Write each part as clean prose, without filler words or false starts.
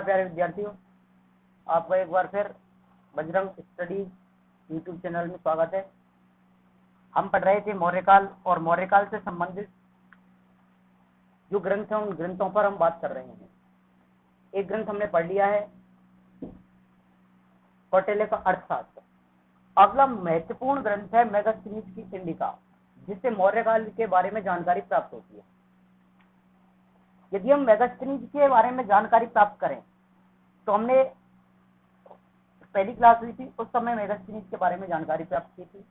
प्यारे विद्यार्थियों, आपका एक बार फिर बजरंग स्टडीज यूट्यूब चैनल में स्वागत है। हम पढ़ रहे थे मौर्यकाल और मौर्यकाल से संबंधित जो ग्रंथ हैं उन ग्रंथों पर हम बात कर रहे हैं। एक ग्रंथ हमने पढ़ लिया है, कौटिल्य का अर्थशास्त्र। अगला महत्वपूर्ण ग्रंथ है मेगास्थनीज की इंडिका, जिससे मौर्यकाल के बारे में जानकारी प्राप्त होती है। यदि हम मेगास्थनीज के बारे में जानकारी प्राप्त करें तो हमने पहली क्लास हुई थी उस समय मेगास्थनीज के बारे में जानकारी प्राप्त की थी।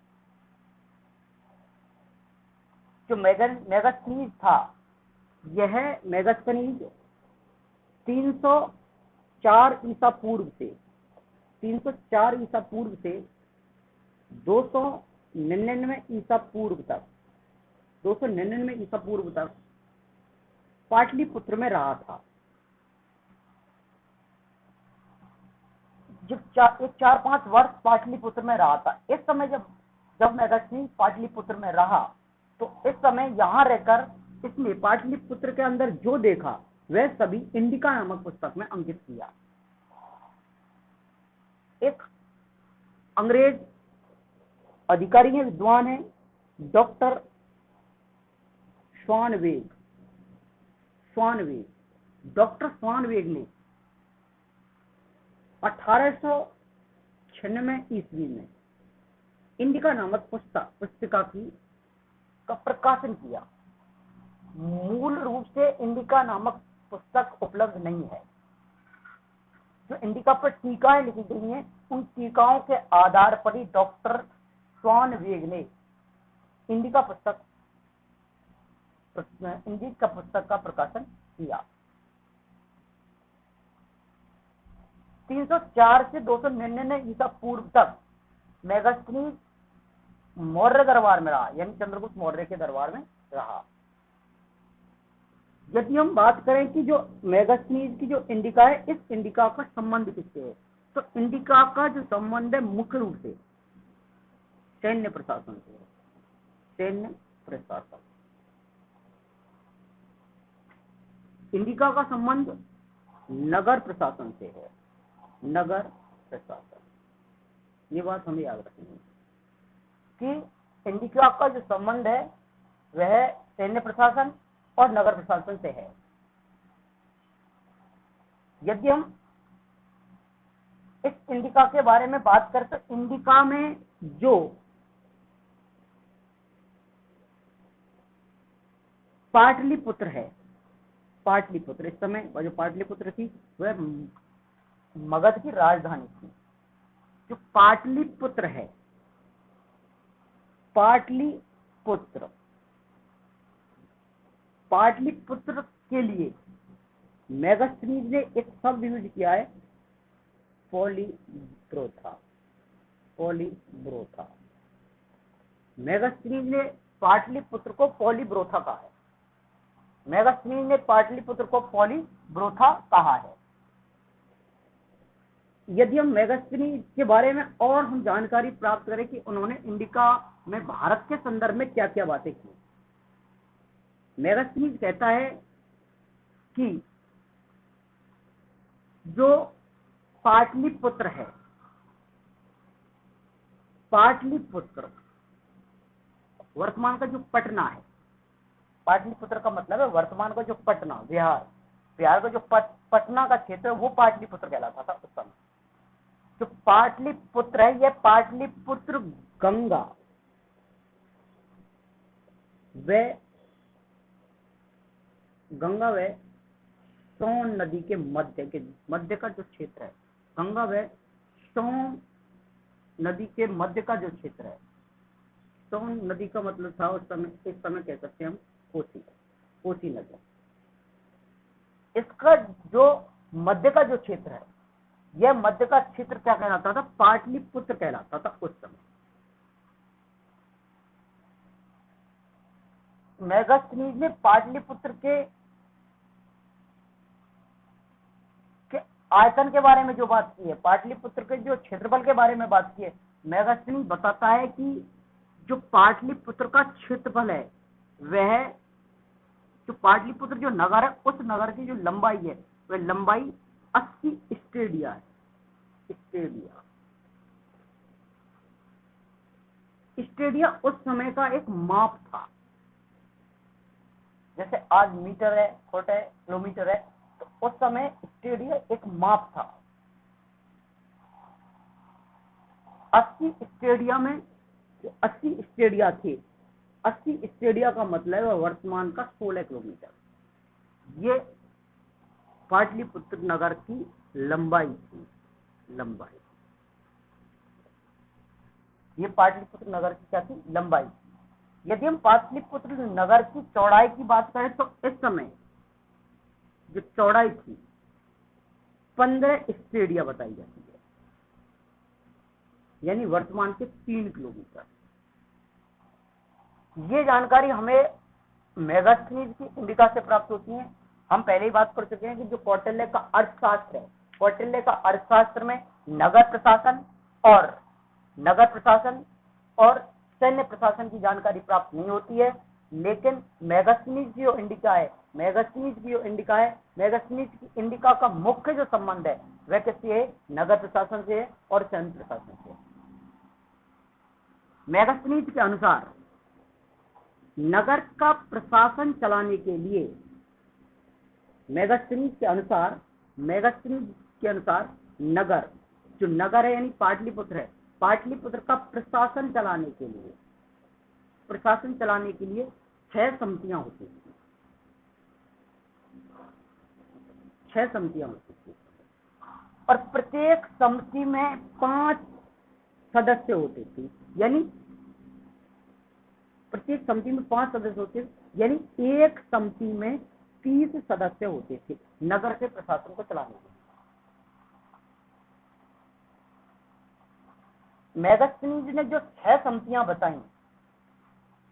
जो मेगास्थनीज था, यह मेगास्थनीज 304 ईसा पूर्व से 299 ईसा पूर्व तक पाटलिपुत्र में रहा था। जब 4-5 वर्ष पाटलिपुत्र में रहा था। इस समय जब मेगास्थनीज पाटलिपुत्र में रहा तो इस समय यहाँ रहकर इसने पाटलिपुत्र के अंदर जो देखा वह सभी इंडिका नामक पुस्तक में अंकित किया। एक अंग्रेज अधिकारी है, विद्वान है, डॉक्टर डॉक्टर स्वानवेग ने 1896 ईस्वी में इंडिका नामक पुस्तिका का प्रकाशन किया। मूल रूप से इंडिका नामक पुस्तक उपलब्ध नहीं है। जो इंडिका पर टीकाएं लिखी गई हैं, उन टीकाओं के आधार पर ही डॉक्टर स्वानवेग ने इंडिका पुस्तक का प्रकाशन किया। 304 से 299 ईसा पूर्व तक मेगास्थनीज मौर्य दरबार में रहा, यानी चंद्रगुप्त मौर्य के दरबार में रहा। यदि हम बात करें कि जो मेगास्थनीज की जो इंडिका है, इस इंडिका का संबंध किससे है, तो इंडिका का जो संबंध है मुख्य रूप से सैन्य प्रशासन से है। सैन्य प्रशासन, इंडिका का संबंध नगर प्रशासन से है। नगर प्रशासन, ये बात हमें याद रखनी है कि इंडिका का जो संबंध है वह सैन्य प्रशासन और नगर प्रशासन से है। यदि हम इस इंडिका के बारे में बात करें तो इंडिका में जो पाटलिपुत्र है, पाटलिपुत्र इस समय जो पाटलिपुत्र थी वह मगध की राजधानी थी। जो पाटलिपुत्र है, पाटलिपुत्र के लिए मेगास्थनीज ने एक शब्द यूज किया है, पॉलीब्रोथा। मेगास्थनीज ने पाटलिपुत्र को पॉलीब्रोथा कहा है। मेगास्थनीज ने पाटलिपुत्र को पॉलीब्रोथा कहा है। यदि हम मेगास्थनीज के बारे में और हम जानकारी प्राप्त करें कि उन्होंने इंडिका में भारत के संदर्भ में क्या क्या बातें की, मेगास्थनीज कहता है कि जो पाटलिपुत्र है, पाटलिपुत्र वर्तमान का जो पटना है, पाटलिपुत्र का मतलब है वर्तमान का जो पटना, बिहार का जो पटना का क्षेत्र है वो पाटलिपुत्र कहलाता था उस समय। जो पाटलिपुत्र है, यह पाटलिपुत्र गंगा व सोन नदी के मध्य का जो क्षेत्र है, गंगा व सोन नदी के मध्य का जो क्षेत्र है। सोन नदी का मतलब था उस समय, इस समय कह सकते हैं हम कोसी नदी। इसका जो मध्य का जो क्षेत्र है, यह मध्य का क्षेत्र क्या कहलाता था, पाटलिपुत्र कहलाता था उस समय। मेगास्थनीज ने पाटलिपुत्र के आयतन के बारे में जो बात की है, पाटलिपुत्र के जो क्षेत्रफल के बारे में बात की है, मेगास्थनीज बताता है कि जो पाटलिपुत्र का क्षेत्रफल है वह, जो पाटलिपुत्र जो नगर है, उस नगर की जो लंबाई है वह लंबाई 80 स्टेडिया है। स्टेडिया उस समय का एक माप था। जैसे आज मीटर है, फुट है, किलोमीटर है, तो उस समय स्टेडिया एक माप था। 80 स्टेडिया में 80 स्टेडिया थे। 80 स्टेडिया का मतलब है वर्तमान का 16 किलोमीटर। ये पाटलिपुत्र नगर की लंबाई थी। ये पाटलिपुत्र नगर की क्या थी? लंबाई। यदि हम पाटलिपुत्र नगर की चौड़ाई की बात करें तो इस समय जो चौड़ाई थी 15 स्टेडिया बताई जाती है, यानी वर्तमान के 3 किलोमीटर। ये जानकारी हमें मेगास्थनीज की इंडिका से प्राप्त होती है। हम पहले ही बात कर चुके हैं कि जो कौटिल्य का अर्थशास्त्र है, कौटिल्य का अर्थशास्त्र में नगर प्रशासन और सैन्य प्रशासन की जानकारी प्राप्त नहीं होती है। लेकिन मेगास्थनीज की जो इंडिका का मुख्य जो संबंध है वह किससे है? नगर प्रशासन से है और सैन्य प्रशासन से। मेगास्थनीज के अनुसार नगर का प्रशासन चलाने के लिए मेगास्थनीज के अनुसार नगर, जो नगर है यानी पाटलिपुत्र है, पाटलिपुत्र का प्रशासन चलाने के लिए 6 समितियां होती थी। 6 समितियां होती थी और प्रत्येक समिति में 5 सदस्य होते थे। यानी प्रत्येक समिति में 5 सदस्य होते थे, यानी एक समिति में 30 सदस्य होते थे नगर के प्रशासन को चलाने के लिए। मेगास्थनीज ने जो 6 समितियां बताई,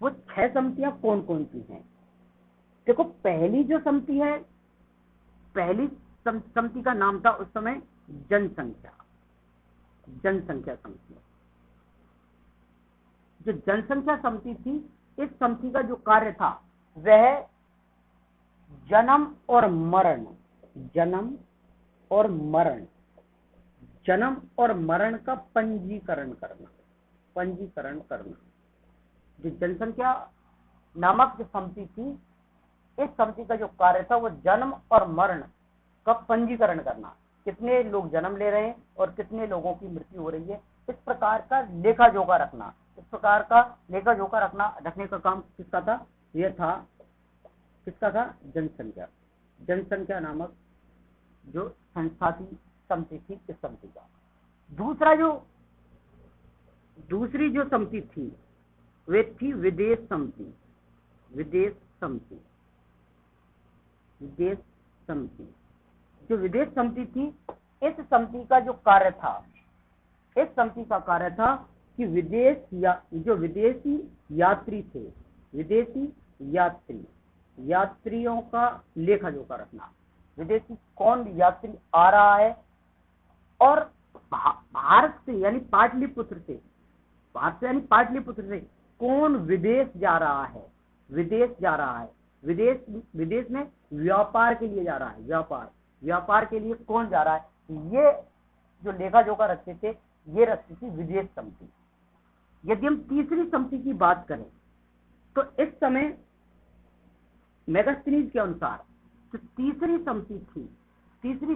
वो 6 समितियां कौन कौन सी हैं? देखो, पहली जो समिति है, पहली समिति का नाम था उस समय जनसंख्या समिति। जो जनसंख्या समिति थी, इस समिति का जो कार्य था वह जन्म और मरण का पंजीकरण करना। जो जनसंख्या नामक जो समिति थी, इस समिति का जो कार्य था वो जन्म और मरण का पंजीकरण करना। कितने लोग जन्म ले रहे हैं और कितने लोगों की मृत्यु हो रही है, इस प्रकार का लेखा जोखा रखना। रखने का काम किसका था? यह था किसका था? जनसंख्या नामक जो संस्था थी, समिति थी, इस समिति का। दूसरी जो समिति थी वे थी विदेश समिति। जो विदेश समिति थी, इस समिति का जो कार्य था, कि जो विदेशी यात्री थे, यात्रियों का लेखा जोखा रखना। विदेशी कौन यात्री आ रहा है और भारत से यानी पाटलिपुत्र से कौन विदेश जा रहा है। विदेश में व्यापार के लिए जा रहा है। व्यापार के लिए कौन जा रहा है, ये जो लेखा जोखा रखते थे, ये रखती थी विदेश समिति। यदि हम तीसरी समिति की बात करें तो इस समय मेगास्थनीज के अनुसार जो तीसरी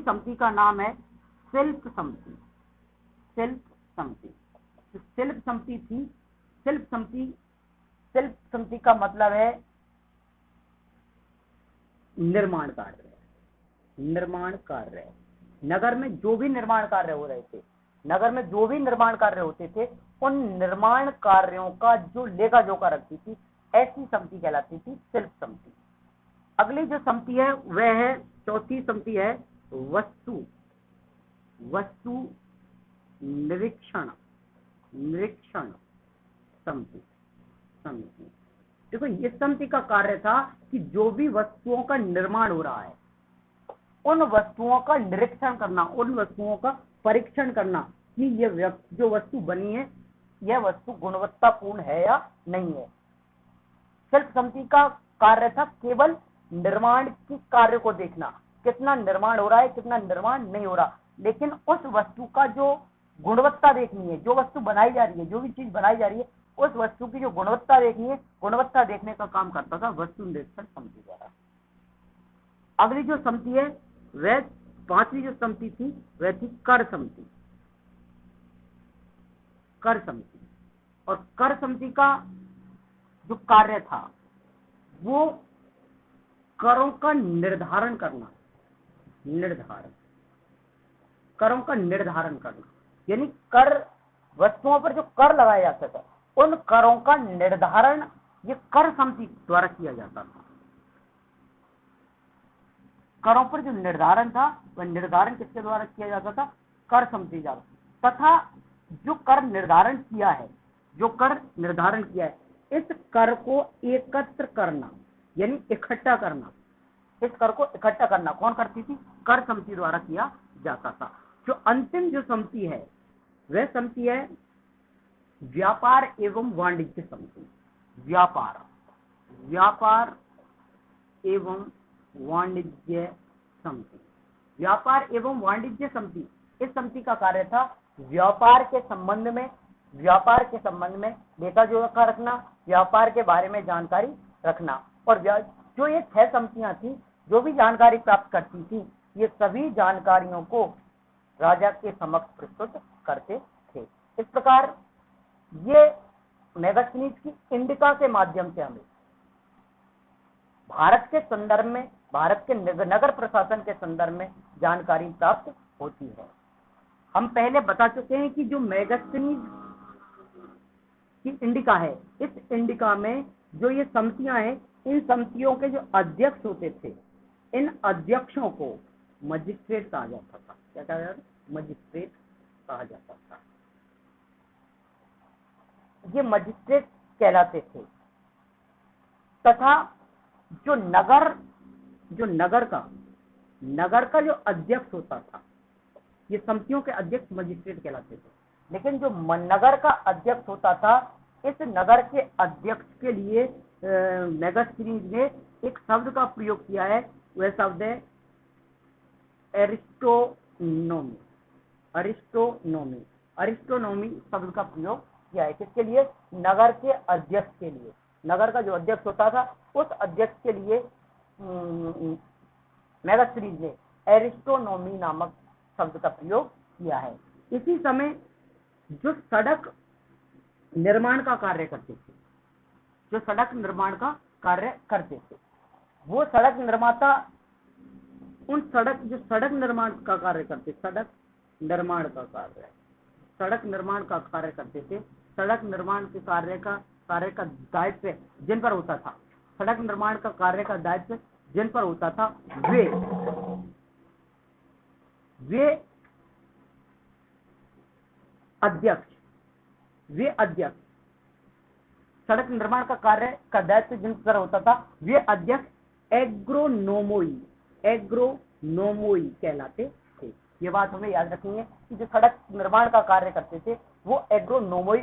समिति का नाम है शिल्प समिति। शिल्प समिति का मतलब है निर्माण कार्य। नगर में जो भी निर्माण कार्य होते थे, उन निर्माण कार्यों का जो लेखा जोखा रखती थी, ऐसी समिति कहलाती थी शिल्प समिति। अगली जो समिति है वह है, चौथी समिति है वस्तु निरीक्षण समिति। देखो, इस समिति का कार्य था कि जो भी वस्तुओं का निर्माण हो रहा है, उन वस्तुओं का निरीक्षण करना, उन वस्तुओं का परीक्षण करना कि ये जो वस्तु बनी है, यह वस्तु गुणवत्तापूर्ण है या नहीं है। शिल्प समिति का कार्य था केवल निर्माण के कार्य को देखना कितना निर्माण हो रहा है, कितना निर्माण नहीं हो रहा, लेकिन उस वस्तु का जो गुणवत्ता देखनी है, जो वस्तु बनाई जा रही है, जो भी चीज बनाई जा रही है, उस वस्तु की जो गुणवत्ता देखनी है, गुणवत्ता देखने का काम करता था वस्तु निरीक्षण समिति द्वारा। अगली जो समिति है वह पांचवी जो समिति थी वह थी कर समिति। कर समिति, और कर समिति का जो कार्य था वो करों का निर्धारण करना, करों का निर्धारण करना, यानी कर वस्तुओं पर जो कर लगाया जाता था उन करों का निर्धारण ये कर समिति द्वारा किया जाता था। करों पर जो निर्धारण था वह निर्धारण किसके द्वारा किया जाता था? कर समिति द्वारा। तथा जो कर निर्धारण किया है, जो कर निर्धारण किया है, इस कर को एकत्र करना यानी इकट्ठा करना, इस कर को इकट्ठा करना कौन करती थी? कर समिति द्वारा किया जाता था। जो अंतिम जो समिति है वह समिति है व्यापार एवं वाणिज्य समिति। व्यापार एवं वाणिज्य समिति। व्यापार एवं वाणिज्य समिति, इस समिति का कार्य था व्यापार के संबंध में लेखा जोखा रखना, व्यापार के बारे में जानकारी रखना। और जो ये 6 समितियां थी जो भी जानकारी प्राप्त करती थी, ये सभी जानकारियों को राजा के समक्ष प्रस्तुत करते थे। इस प्रकार ये मेगास्थनीज की इंडिका के माध्यम से हमें भारत के संदर्भ में, भारत के नगर प्रशासन के संदर्भ में जानकारी प्राप्त होती है। हम पहले बता चुके हैं कि जो मेगास्थनीज की इंडिका है, इस इंडिका में जो ये समितियां हैं, इन समितियों के जो अध्यक्ष होते थे, इन अध्यक्षों को मजिस्ट्रेट कहा जाता था। क्या कहा जाता? मजिस्ट्रेट कहा जाता था। ये मजिस्ट्रेट कहलाते थे। तथा जो नगर का जो अध्यक्ष होता था, ये समितियों के अध्यक्ष मजिस्ट्रेट कहलाते थे। लेकिन जो नगर का अध्यक्ष होता था, इस नगर के अध्यक्ष के लिए मेगास्थनीज ने एक शब्द का प्रयोग किया है, वह शब्द है एरिस्टोनोमी। अरिस्टोनोमी शब्द का प्रयोग किया है। किसके लिए? नगर के अध्यक्ष के लिए। नगर का जो अध्यक्ष होता था उस अध्यक्ष के लिए मेगास्थनीज ने एरिस्टोनोमी नामक शब्द का प्रयोग किया है। इसी समय जो सड़क निर्माण का कार्य करते थे, वो सड़क निर्माता सड़क निर्माण का कार्य करते थे। सड़क निर्माण का कार्य करते थे। सड़क निर्माण के कार्य का दायित्व जिन पर होता था, सड़क निर्माण का कार्य का दायित्व जिन पर होता था, वे अध्यक्ष सड़क निर्माण का कार्य का दायित्व जिन पर होता था, वे अध्यक्ष एग्रोनोमोई कहलाते थे। ये बात हमें याद रखनी है कि जो सड़क निर्माण का कार्य करते थे वो एग्रोनोमोई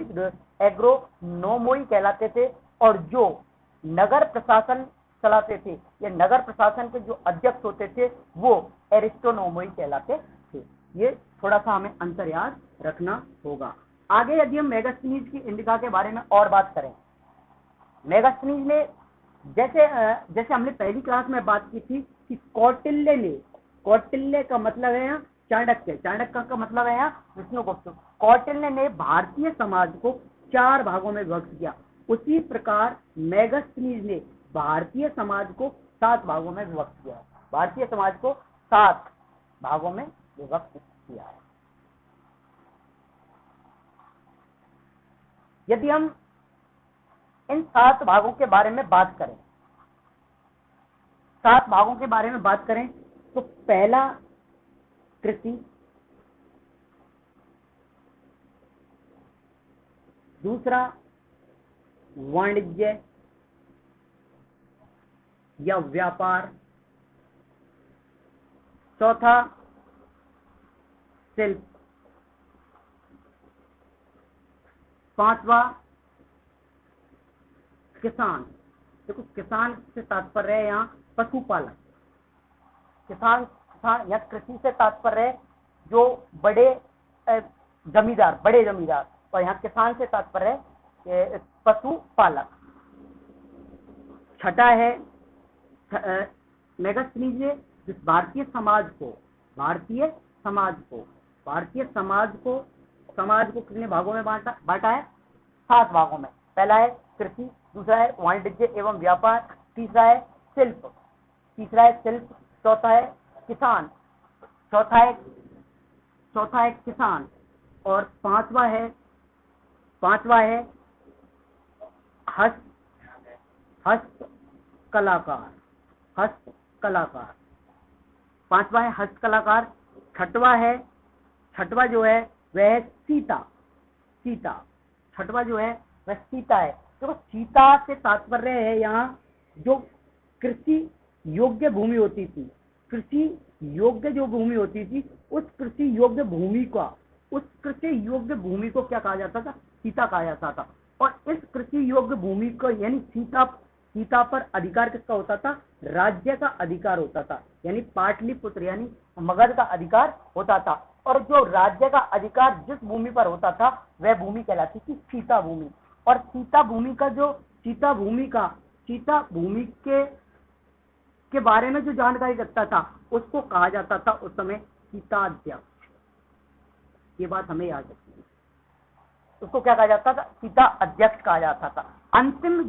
कहलाते थे, और जो नगर प्रशासन चलाते थे या नगर प्रशासन के जो अध्यक्ष होते थे वो एरिस्टोनोमोई कहलाते थे। ये थोड़ा सा हमें अंतर याद रखना होगा। आगे यदि हम मेगास्थनीज की इंडिका के बारे में और बात करें, मेगास्थनीज ने जैसे हमने पहली क्लास में बात की थी कि कौटिल्य का मतलब है चाणक्य का मतलब है विष्णुगुप्त। कौटिल्य ने भारतीय समाज को 4 भागों में विभक्त किया। उसी प्रकार मेगास्थनीज ने भारतीय समाज को 7 भागों में विभक्त किया है। भारतीय समाज को 7 भागों में विभक्त किया है। यदि हम इन 7 भागों के बारे में बात करें, तो पहला कृषि, दूसरा वाणिज्य या व्यापार, चौथा शिल्प, पांचवा किसान। देखो, किसान से तात्पर्य है यहाँ पशुपालक। किसान, किसान या कृषि से तात्पर्य है जो बड़े जमींदार, बड़े जमींदार, और यहाँ किसान से तात्पर्य है पशुपालक। छठा है मेगास्थनीज ने जिस भारतीय समाज को, भारतीय समाज को कितने भागों में बांटा है? 7 भागों में। पहला है कृषि, दूसरा है वाणिज्य एवं व्यापार, तीसरा है शिल्प, चौथा है किसान, और पांचवा है हस्तकलाकार। पांचवा है हस्तकलाकार। छठवा जो है वह है सीता। छठवा जो है वह सीता है। तो सीता से तात्पर्य है यहाँ जो कृषि योग्य भूमि होती थी, कृषि योग्य जो भूमि होती थी, उस कृषि योग्य भूमि को क्या कहा जाता था? सीता कहा जाता था। और इस कृषि योग्य भूमि को यानी सीता पर अधिकार किसका होता था? राज्य का अधिकार होता था, यानी पाटलिपुत्र यानी मगध का अधिकार होता था। और जो राज्य का अधिकार जिस भूमि पर होता था वह भूमि कहलाती थी सीता भूमि। और सीता भूमि के बारे में जो जानकारी रखता था उसको कहा जाता था उस समय सीताध्यक्ष। ये बात हमें याद रखनी है। उसको क्या कहा जाता था? सीता अध्यक्ष कहा जाता था। अंतिम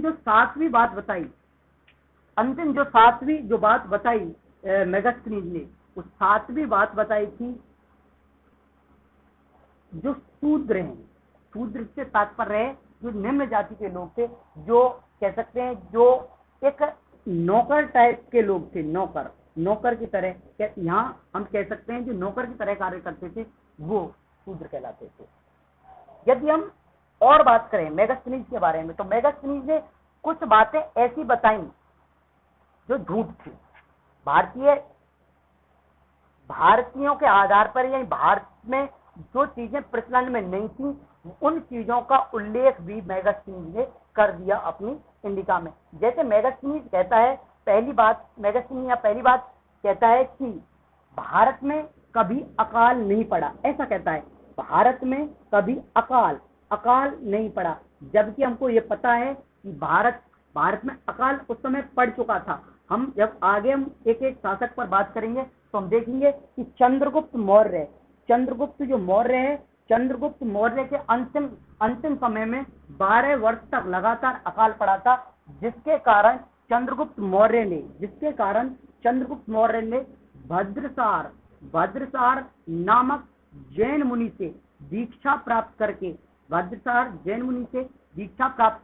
जो सातवीं बात बताई मेगास्थनीज ने, उस 7वीं बात बताई थी जो शूद्र हैं। शूद्र से तात्पर्य है जो निम्न जाति के लोग थे, जो कह सकते हैं जो एक नौकर टाइप के लोग थे, नौकर की तरह, यहाँ हम कह सकते हैं जो नौकर की तरह कार्य करते थे वो शूद्र कहलाते थे। यदि हम और बात करें मेगास्थनीज के बारे में, तो मेगास्थनीज ने कुछ बातें ऐसी बताई जो झूठ थी। भारतीयों के आधार पर, यानी भारत में जो चीजें प्रचलन में नहीं थी उन चीजों का उल्लेख भी मेगास्थनीज ने कर दिया अपनी इंडिका में। जैसे मेगास्थनीज कहता है, पहली बात कहता है कि भारत में कभी अकाल नहीं पड़ा, ऐसा कहता है। भारत में कभी अकाल नहीं पड़ा, जबकि हमको ये पता है कि भारत में अकाल उस समय पड़ चुका था। हम जब आगे हम एक एक शासक पर बात करेंगे तो हम देखेंगे कि चंद्रगुप्त मौर्य के अंतिम समय में 12 वर्ष तक लगातार अकाल पड़ा था, जिसके कारण चंद्रगुप्त मौर्य ने भद्रसार नामक जैन मुनि से दीक्षा प्राप्त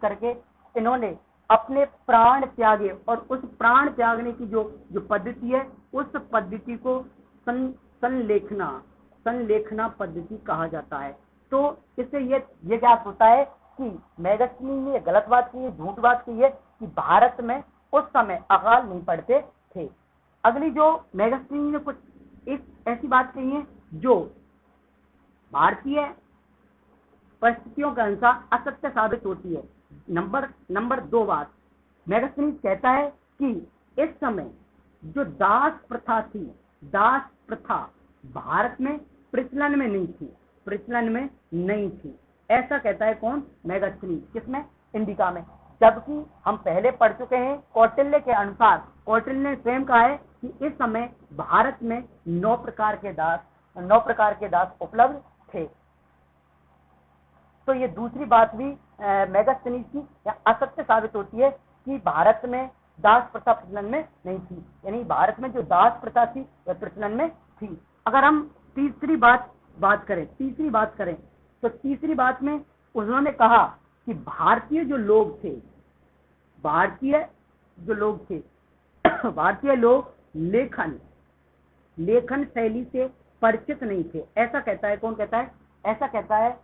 करके इन्होंने अपने प्राण त्यागे, और उस प्राण त्यागने की जो पद्धति है उस पद्धति को संलेखना पद्धति कहा जाता है। तो इससे ये ज्ञात होता है कि मेगास्थनीज ने गलत बात की है, झूठ बात की है कि भारत में उस समय अकाल नहीं पड़ते थे। अगली जो मेगास्थनीज ने कुछ एक ऐसी बात कही है जो भारतीय परिस्थितियों के अनुसार असत्य साबित होती है। नंबर 2 बात, मेगास्थनीज कहता है कि इस समय जो दास प्रथा भारत में प्रचलन में नहीं थी, ऐसा कहता है कौन? मेगास्थनीज। किसमें? इंडिका में। जबकि हम पहले पढ़ चुके हैं कौटिल्य के अनुसार, कौटिल्य ने स्वयं कहा है कि इस समय भारत में 9 प्रकार के दास उपलब्ध थे। तो ये दूसरी बात भी मेगास्थनीज की असत्य साबित होती है कि भारत में दास प्रथा प्रचलन में नहीं थी, यानी भारत में जो दास प्रथा थी वह प्रचलन में थी। अगर हम तीसरी बात करें तो तीसरी बात में उन्होंने कहा कि भारतीय लोग लेखन शैली से परिचित नहीं थे, ऐसा कहता है। कौन कहता है? ऐसा कहता है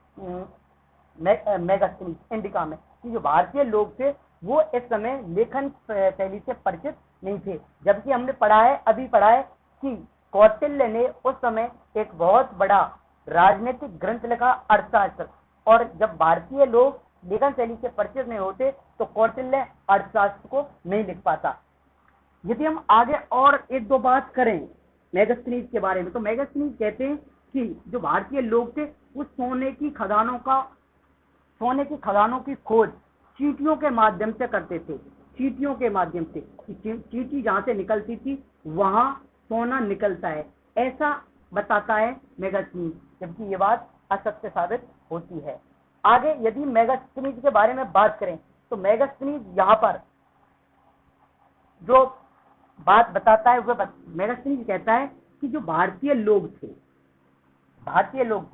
मेगास्थनीज इंडिका में, कि जो भारतीय लोग थे वो इस समय लेखन शैली से परिचित नहीं थे। जबकि हमने अभी पढ़ा है कि कौटिल्य ने उस समय एक बहुत बड़ा राजनीतिक ग्रंथ लिखा, अर्थशास्त्र, और जब भारतीय लोग लेखन शैली से परिचित नहीं होते तो कौटिल्य अर्थशास्त्र को नहीं लिख पाता। यदि हम आगे और एक दो बात करें मेगास्थनीज के बारे में, तो मेगास्थनीज कहते हैं कि जो भारतीय लोग थे वो सोने की खदानों की खोज चींटियों के माध्यम से करते थे। चींटियों के माध्यम से, चींटी जहां से निकलती थी वहां सोना निकलता है, ऐसा बताता है मेगास्थनीज, जबकि ये बात असत्य साबित होती है। आगे यदि मेगास्थनीज के बारे में बात करें तो मेगास्थनीज यहाँ पर जो बात बताता है वह मेगास्थनीज कहता है कि जो भारतीय लोग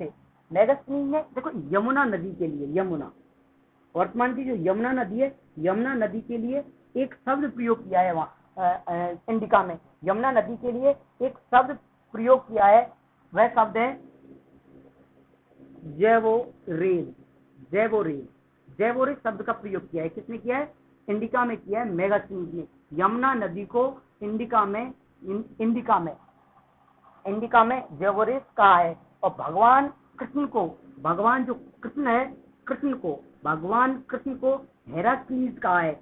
थे मेगास्थनीज ने देखो यमुना नदी के लिए, यमुना वर्तमान की जो यमुना नदी है, यमुना नदी के लिए एक शब्द प्रयोग किया है वहां इंडिका में। यमुना नदी के लिए एक शब्द प्रयोग किया है, वह शब्द है जैवोरेज। जैवोरेज शब्द का प्रयोग किया है, किसने किया है? इंडिका में किया है, मेगास्थनीज ने। यमुना नदी को इंडिका में जैवोरेज कहा है। और भगवान कृष्ण को, भगवान जो कृष्ण है, भगवान कृष्ण को हेराक्लीज कहा है,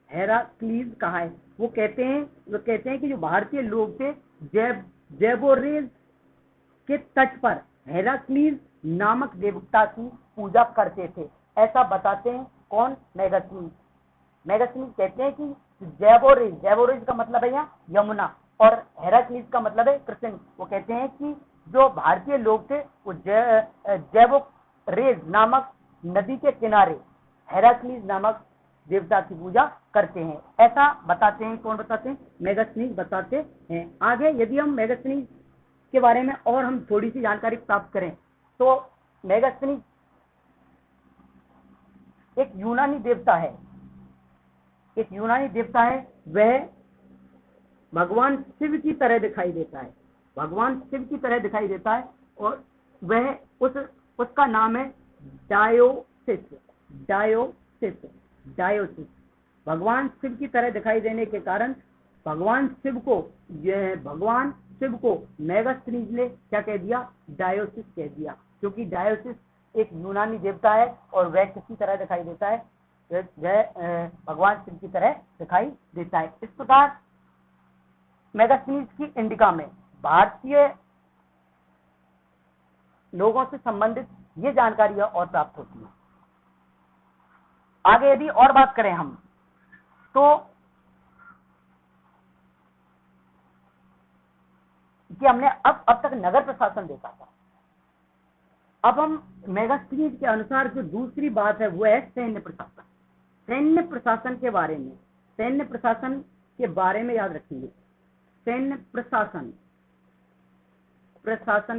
हेराक्लीज कहा है। वो कहते हैं कि जो भारतीय लोग थे जैवोरेज के तट पर हेराक्लीज नामक देवता की पूजा करते थे, ऐसा बताते हैं कौन? मेगास्थनीज। मेगास्थनीज कहते हैं कि जैवोरेज का मतलब है यहाँ यमुना, और हेराक्लीज का मतलब है कृष्ण। वो कहते हैं कि जो भारतीय लोग थे वो जैवोरेज नामक नदी के किनारे हेराक्लीज नामक देवता की पूजा करते हैं, ऐसा बताते हैं। कौन बताते हैं? मेगास्थनीज बताते हैं। आगे यदि हम मेगास्थनीज के बारे में और हम थोड़ी सी जानकारी प्राप्त करें तो मेगास्थनीज एक यूनानी देवता है, वह भगवान शिव की तरह दिखाई देता है, और वह उसका नाम है डायोसिस। भगवान शिव की तरह दिखाई देने के कारण भगवान शिव को मेगास्थनीज ने क्या कह दिया? डायोसिस कह दिया, क्योंकि डायोसिस एक यूनानी देवता है और वह किसकी तरह दिखाई देता है? वह भगवान शिव की तरह दिखाई देता है। इस प्रकार मेगास्थनीज की इंडिका में भारतीय लोगों से संबंधित ये जानकारियां और प्राप्त होती है। आगे यदि और बात करें हम तो कि हमने अब तक नगर प्रशासन देखा था, अब हम मेगास्थनीज के अनुसार जो दूसरी बात है वो है सैन्य प्रशासन। सैन्य प्रशासन के बारे में याद रखेंगे। सैन्य प्रशासन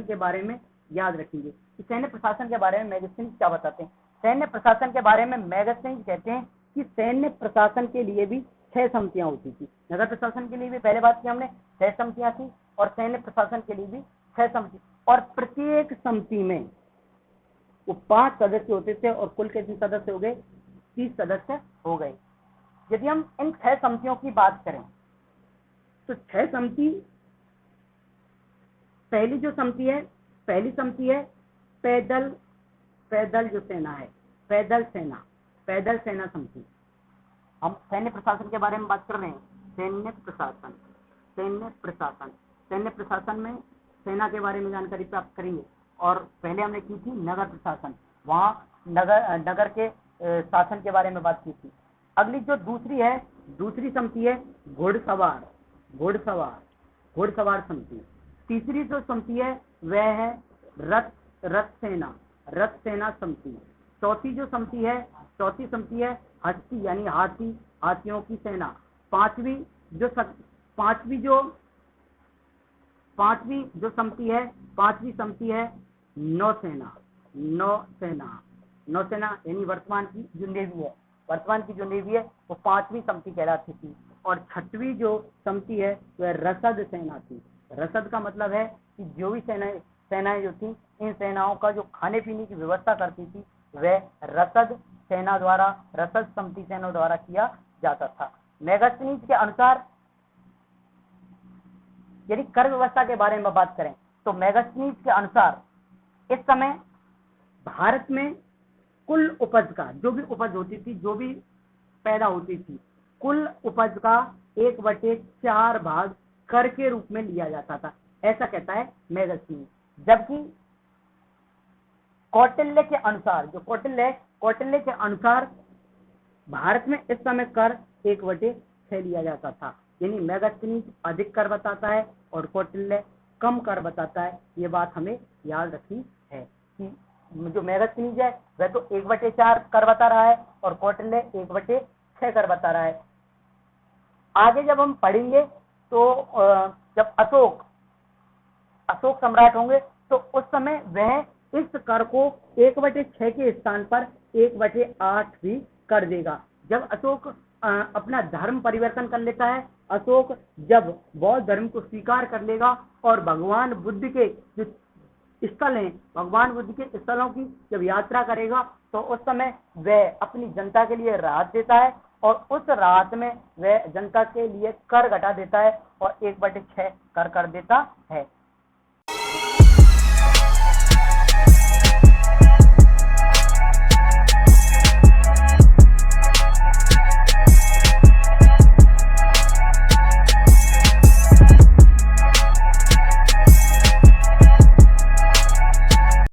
के बारे में याद रखेंगे कि सैन्य प्रशासन के बारे में मेगास्थनीज क्या बताते हैं। सैन्य प्रशासन के बारे में मेगास्थनीज कहते हैं कि सैन्य प्रशासन के लिए भी 6 समितियां होती थी। नगर प्रशासन के लिए भी पहले बात की हमने 6 समितियां थी, और सैन्य प्रशासन के लिए भी 6 समिति, और प्रत्येक समिति में वो 5 सदस्य होते थे, और कुल कितने सदस्य हो गए? 30 सदस्य हो गए। यदि हम इन 6 समितियों की बात करें तो 6 समिति, पहली समिति है पैदल जो सेना है, पैदल सेना समिति। हम सैन्य प्रशासन के बारे में बात कर रहे हैं। सैन्य प्रशासन में सेना के बारे में जानकारी प्राप्त करेंगे। और पहले हमने की थी नगर प्रशासन, वहां नगर के शासन के बारे में बात की थी। अगली जो दूसरी समिति है घुड़सवार समिति। तीसरी जो समिति है वह है रथ सेना समिति। चौथी समिति है हस्ती यानी हाथियों की सेना। पांचवी जो समिति है नौसेना यानी वर्तमान की जो नेवी है वो 5वीं समिति कहलाती थी। और 6वीं जो समिति है वह रसद सेना थी। रसद का मतलब है कि जो भी सेनाएं जो थी, इन सेनाओं का जो खाने पीने की व्यवस्था करती थी वह रसद समिति सेना द्वारा किया जाता था। मेगास्थनीज के अनुसार यदि कर व्यवस्था के बारे में बात करें तो मेगास्थनीज के अनुसार इस समय भारत में कुल उपज का, जो भी उपज होती थी, जो भी पैदा होती थी, कुल उपज का 1/4 भाग कर के रूप में लिया जाता था, ऐसा कहता है मेगस्तीनी। जबकि कौटिल्य के अनुसार, जो कौटिल्य के अनुसार भारत में इस समय कर 1/6 लिया जाता था। यानी मेगस्तीनी अधिक कर बताता है और कौटिल्य कम कर बताता है। ये बात हमें याद रखनी है कि जो मेगस्तीनी है वह तो 1/4 कर बता रहा है और कौटिल्य 1/6 कर बता रहा है। आगे जब हम पढ़ेंगे तो जब अशोक सम्राट होंगे तो उस समय वह इस कर को 1/6 के स्थान पर 1/8 भी कर देगा। जब अशोक अपना धर्म परिवर्तन कर लेता है, अशोक जब बौद्ध धर्म को स्वीकार कर लेगा और भगवान बुद्ध के जो स्थल हैं, भगवान बुद्ध के स्थलों की जब यात्रा करेगा तो उस समय वह अपनी जनता के लिए राहत देता है और उस राहत में वह जनता के लिए कर घटा देता है और 1/6 कर देता है।